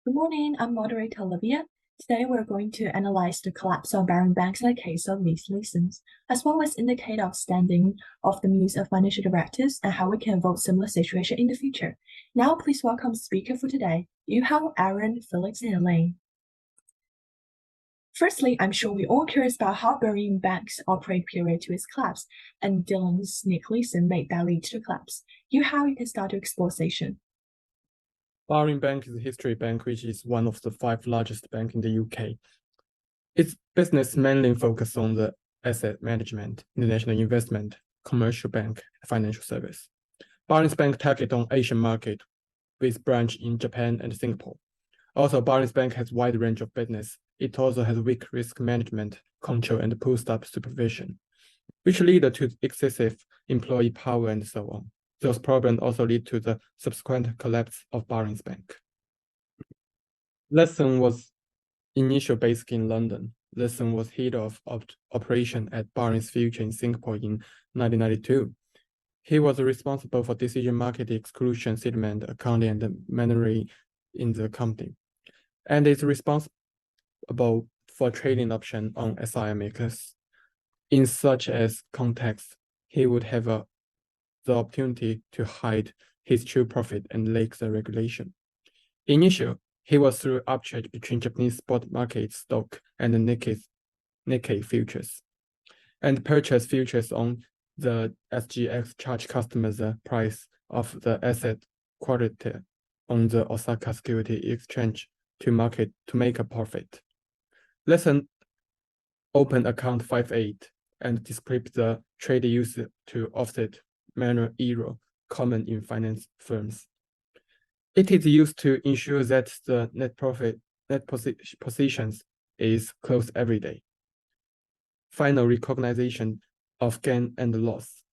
Good morning, I'm moderator Olivia. Today we're going to analyze the collapse of Barron Banks in the case of lease license, as well as indicate our standing of the views of financial directors and how we can avoid similar situation in the future. Now, please welcome the speaker for today, Yuhao, Aaron, Felix, and Elaine. Firstly, I'm sure we're all curious about how Barron Banks operate prior to its collapse, and Dylan's Nick Leeson made that lead to the collapse. Yuhao, you can start your exploration. Barring Bank is a history bank, which is one of the 5 largest banks in the UK. Its business mainly focuses on the asset management, international investment, commercial bank, and financial service. Barings Bank target on Asian market with branch in Japan and Singapore. Also, Barings Bank has wide range of business. It also has weak risk management, control, and post-up supervision, which lead to excessive employee power and so on. Those problems also lead to the subsequent collapse of Barings Bank. Lesson was initially based in London. Lesson was head of operation at Barings Future in Singapore in 1992. He was responsible for decision market exclusion, settlement, accounting, and manually in the company, and is responsible for trading option on SIMX. In such as context, he would have the opportunity to hide his true profit and lack the regulation. Initially, he was through arbitrage between Japanese spot market stock and the Nikkei futures, and purchased futures on the SGX charge customers the price of the asset quality on the Osaka Security Exchange to make a profit. Lesson open account 58 and describe the trade used to offset manual error common in finance firms. It is used to ensure that the net positions is closed every day. Final recognition of gain and loss.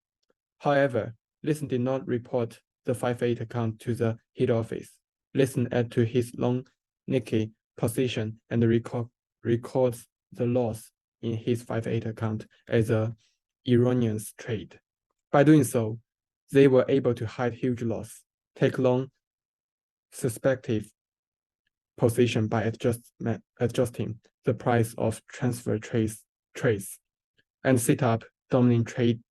However, Listen did not report the 58 account to the head office. Listen add to his long Nikkei position and records the loss in his 58 account as a erroneous trade. By doing so, they were able to hide huge loss, take long suspected position by adjusting the price of transfer trades, and set up dominant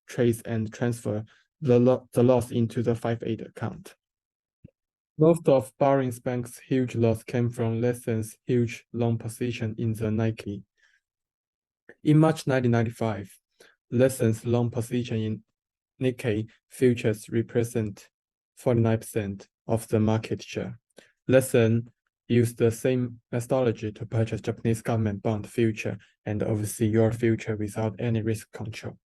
trades and transfer the loss into the 58 account. Most of Barings Bank's huge loss came from Lesson's huge long position in the Nike. In March 1995, Lesson's long position in Nikkei futures represent 49% of the market share. Lesson used the same methodology to purchase Japanese government bond future and oversee your future without any risk control.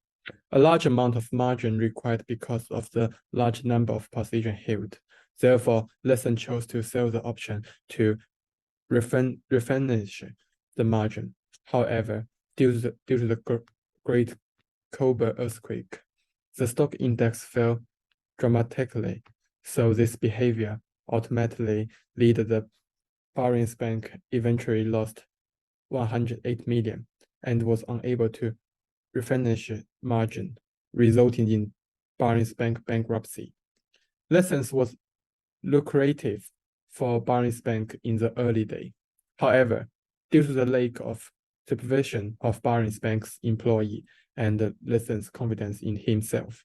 A large amount of margin required because of the large number of positions held. Therefore, Lesson chose to sell the option to replenish the margin. However, due to the Great Kobe earthquake, the stock index fell dramatically, so this behavior ultimately led the Barings Bank eventually lost 108 million and was unable to replenish margin, resulting in Barings Bank bankruptcy. Lessons was lucrative for Barings Bank in the early day. However, due to the lack of supervision of Barings Bank's employee and Lesson's confidence in himself,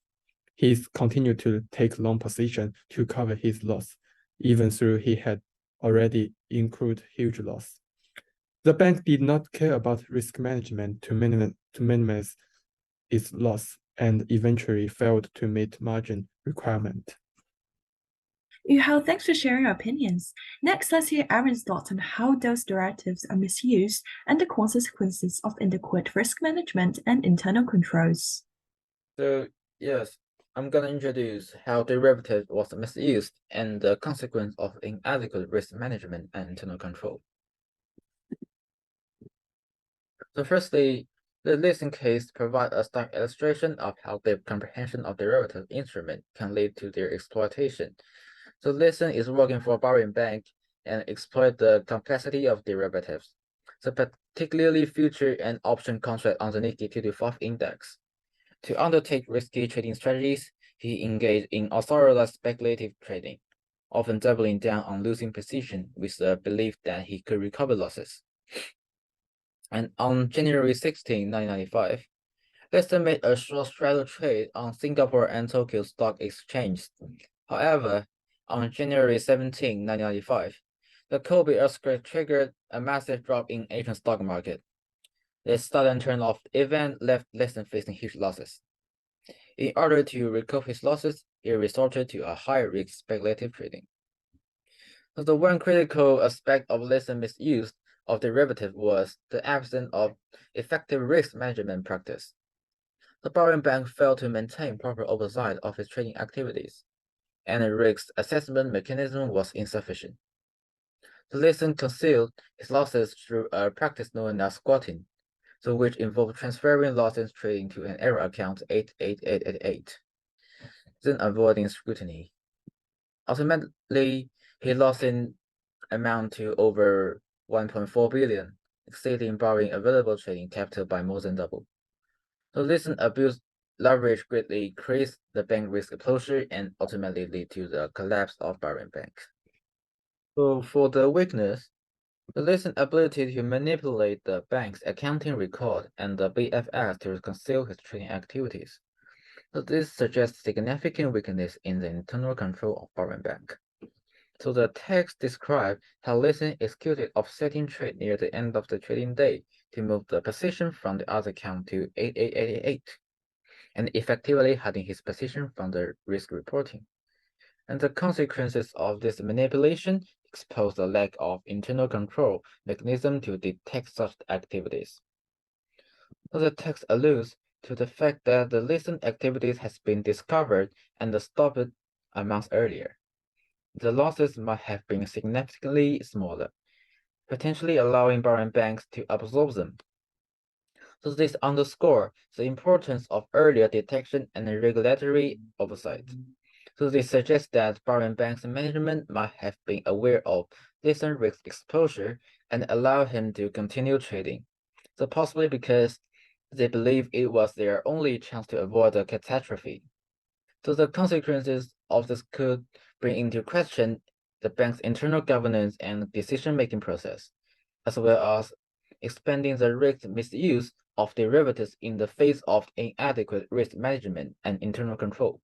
he continued to take long position to cover his loss, even though he had already incurred huge loss. The bank did not care about risk management to minimize its loss and eventually failed to meet margin requirement. Yuhao, thanks for sharing your opinions. Next, let's hear Aaron's thoughts on how those derivatives are misused and the consequences of inadequate risk management and internal controls. So, yes, I'm going to introduce how derivative was misused and the consequence of inadequate risk management and internal control. So firstly, the listing case provides a stark illustration of how the comprehension of derivative instrument can lead to their exploitation. So Listen is working for Barring Bank and exploit the complexity of derivatives, so particularly future and option contract on the Nikkei 225 index. To undertake risky trading strategies, he engaged in unauthorized speculative trading. often doubling down on losing position with the belief that he could recover losses. And on January 16, 1995, Listen made a short straddle trade on Singapore and Tokyo Stock Exchange. However, on January 17, 1995, the Kobe earthquake triggered a massive drop in Asian stock market. This sudden turn-off event left Listen facing huge losses. In order to recoup his losses, he resorted to a high-risk speculative trading. So the one critical aspect of Liston's misuse of derivative was the absence of effective risk management practice. The borrowing bank failed to maintain proper oversight of its trading activities, and the risk assessment mechanism was insufficient. The Liston concealed his losses through a practice known as squatting, so which involved transferring losses trading to an error account 88888, then avoiding scrutiny. Ultimately, his losses amount to over 1.4 billion, exceeding borrowing available trading capital by more than double. So Liston abused leverage greatly increased the bank risk exposure and ultimately lead to the collapse of borrowing banks. So for the weakness, the Liston's ability to manipulate the bank's accounting record and the BFS to conceal his trading activities. So this suggests significant weakness in the internal control of borrowing bank. So the text describes how Liston executed offsetting trade near the end of the trading day to move the position from the other account to 8888, and effectively hiding his position from the risk reporting. And the consequences of this manipulation expose the lack of internal control mechanism to detect such activities. So the text alludes to the fact that the Liston activities has been discovered and stopped a month earlier. The losses might have been significantly smaller, potentially allowing borrowing banks to absorb them. So this underscores the importance of earlier detection and regulatory oversight. So this suggests that borrowing banks management might have been aware of Liston risk exposure and allow him to continue trading. So possibly because they believe it was their only chance to avoid a catastrophe. So the consequences of this could bring into question the bank's internal governance and decision-making process, as well as expanding the risk misuse of derivatives in the face of inadequate risk management and internal control.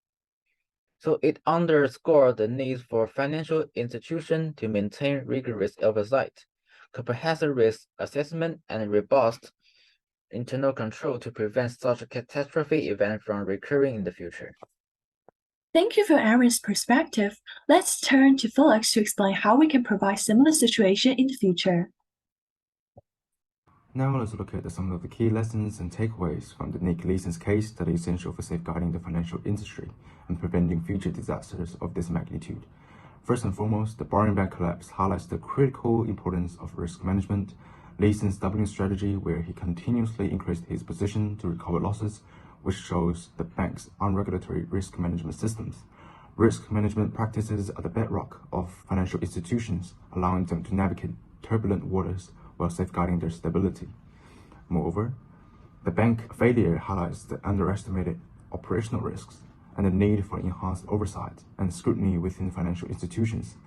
So it underscores the need for financial institutions to maintain rigorous oversight, comprehensive risk assessment, and robust internal control to prevent such a catastrophic event from recurring in the future. Thank you for Aaron's perspective. Let's turn to Felix to explain how we can provide similar situation in the future. Now let's look at some of the key lessons and takeaways from the Nick Leeson's case that are essential for safeguarding the financial industry and preventing future disasters of this magnitude. First and foremost, the borrowing bank collapse highlights the critical importance of risk management. Leeson's doubling strategy, where he continuously increased his position to recover losses, which shows the bank's unregulatory risk management systems. Risk management practices are the bedrock of financial institutions, allowing them to navigate turbulent waters while safeguarding their stability. Moreover, the bank failure highlights the underestimated operational risks and the need for enhanced oversight and scrutiny within financial institutions.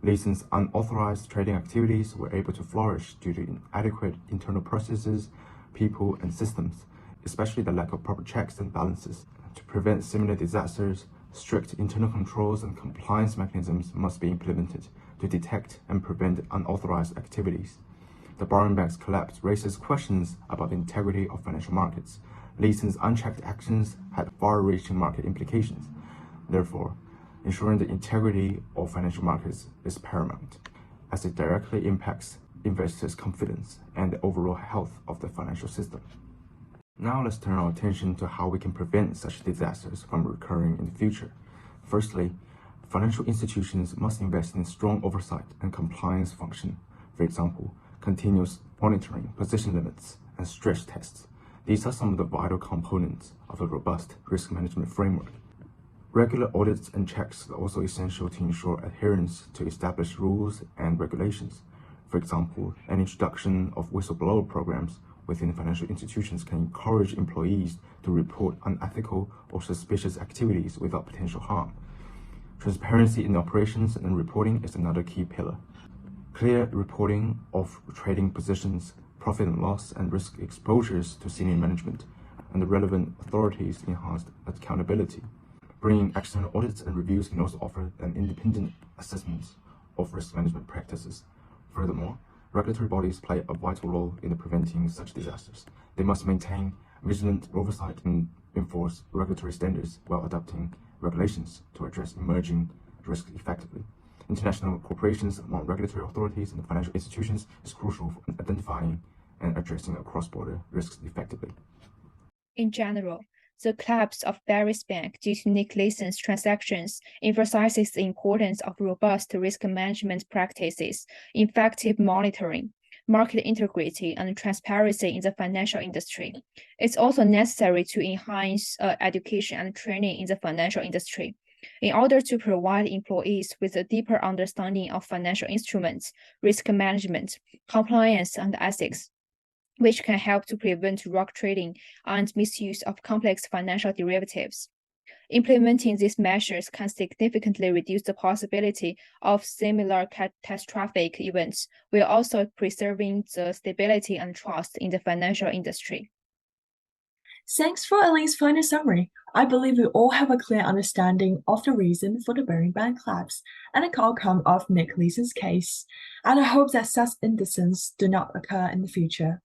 Leeson's unauthorized trading activities were able to flourish due to inadequate internal processes, people, and systems, especially the lack of proper checks and balances. To prevent similar disasters, strict internal controls and compliance mechanisms must be implemented to detect and prevent unauthorized activities. The borrowing bank's collapse raises questions about the integrity of financial markets. Leeson's unchecked actions had far-reaching market implications. Therefore, ensuring the integrity of financial markets is paramount, as it directly impacts investors' confidence and the overall health of the financial system. Now let's turn our attention to how we can prevent such disasters from recurring in the future. Firstly, financial institutions must invest in strong oversight and compliance function. For example, continuous monitoring, position limits, and stress tests. These are some of the vital components of a robust risk management framework. Regular audits and checks are also essential to ensure adherence to established rules and regulations. For example, an introduction of whistleblower programs within financial institutions can encourage employees to report unethical or suspicious activities without potential harm. Transparency in operations and reporting is another key pillar. Clear reporting of trading positions, profit and loss, and risk exposures to senior management and the relevant authorities enhanced accountability. Bringing external audits and reviews can also offer an independent assessment of risk management practices. Furthermore, regulatory bodies play a vital role in preventing such disasters. They must maintain vigilant oversight and enforce regulatory standards while adopting regulations to address emerging risks effectively. International cooperation among regulatory authorities and financial institutions is crucial for identifying and addressing cross-border risks effectively. In general, the collapse of Barings Bank due to Nick Leeson's transactions emphasizes the importance of robust risk management practices, effective monitoring, market integrity, and transparency in the financial industry. It's also necessary to enhance education and training in the financial industry in order to provide employees with a deeper understanding of financial instruments, risk management, compliance, and ethics, which can help to prevent rogue trading and misuse of complex financial derivatives. Implementing these measures can significantly reduce the possibility of similar catastrophic events, while also preserving the stability and trust in the financial industry. Thanks for Elaine's final summary. I believe we all have a clear understanding of the reason for the Barings Bank collapse and the outcome of Nick Leeson's case, and I hope that such incidents do not occur in the future.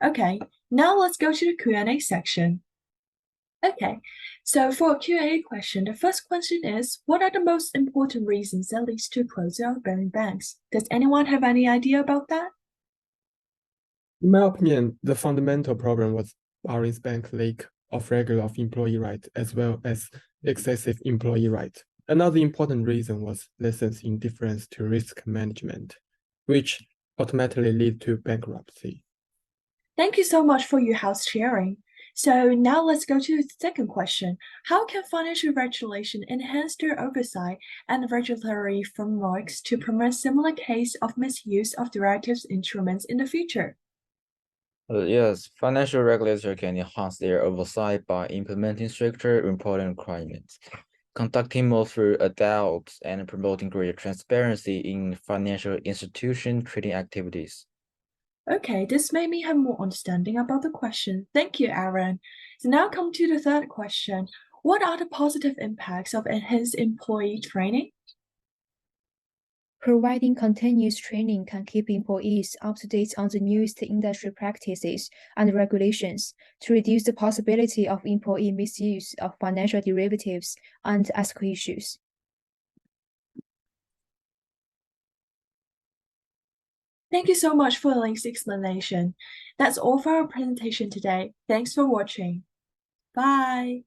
Okay, now let's go to the Q&A section. Okay, so for a Q&A question, the first question is, what are the most important reasons that leads to closure of Barings banks? Does anyone have any idea about that? In my opinion, the fundamental problem was Barings Bank lack of regular employee right as well as excessive employee right. Another important reason was Leeson's indifference to risk management, which ultimately led to bankruptcy. Thank you so much for your house sharing. So now let's go to the second question. How can financial regulation enhance their oversight and regulatory frameworks to prevent similar case of misuse of derivatives instruments in the future? Yes, financial regulators can enhance their oversight by implementing stricter reporting requirements, conducting more thorough audits, and promoting greater transparency in financial institution trading activities. Okay, this made me have more understanding about the question. Thank you, Aaron. So now come to the third question. What are the positive impacts of enhanced employee training? Providing continuous training can keep employees up to date on the newest industry practices and regulations to reduce the possibility of employee misuse of financial derivatives and ethical issues. Thank you so much for Elaine's explanation. That's all for our presentation today. Thanks for watching. Bye.